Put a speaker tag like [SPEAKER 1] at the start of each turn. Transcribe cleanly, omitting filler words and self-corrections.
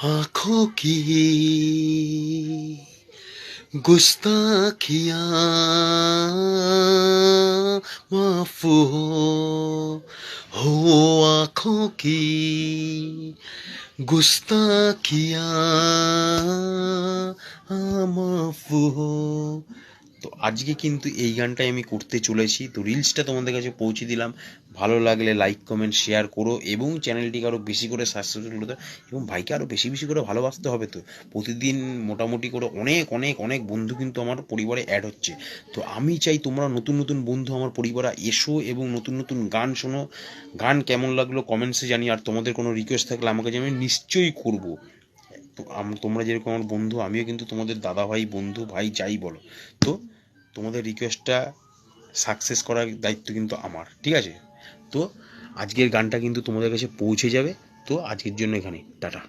[SPEAKER 1] आंखों की गुस्ताखियां माफ हो आंखों की गुस्ताखियां माफ हो। তো আজকে কিন্তু এই গানটাই আমি করতে চলেছি। তো রিলসটা তোমাদের কাছে পৌঁছে দিলাম। ভালো লাগলে লাইক কমেন্ট শেয়ার করো এবং চ্যানেলটিকে আরও বেশি করে সাবস্ক্রাইব করে দাও এবং ভাইকে আরও বেশি বেশি করে ভালোবাসতে হবে। তো প্রতিদিন মোটামুটি করে অনেক অনেক অনেক বন্ধু কিন্তু আমার পরিবারে অ্যাড হচ্ছে। তো আমি চাই তোমরা নতুন নতুন বন্ধু আমার পরিবারে এসো এবং নতুন নতুন গান শোনো। গান কেমন লাগলো কমেন্টসে জানি। আর তোমাদের কোনো রিকোয়েস্ট থাকলে আমাকে জানি, আমি নিশ্চয়ই করবো। তো তোমরা যেরকম আমার বন্ধু, আমিও কিন্তু তোমাদের দাদা ভাই, বন্ধু, ভাই যাই বলো। তো তোমাদের রিকোয়েস্টটা সাকসেস করার দায়িত্ব কিন্তু আমার, ঠিক আছে? তো আজকের গানটা কিন্তু তোমাদের কাছে পৌঁছে যাবে। তো আজকের জন্য এখানে টাটা।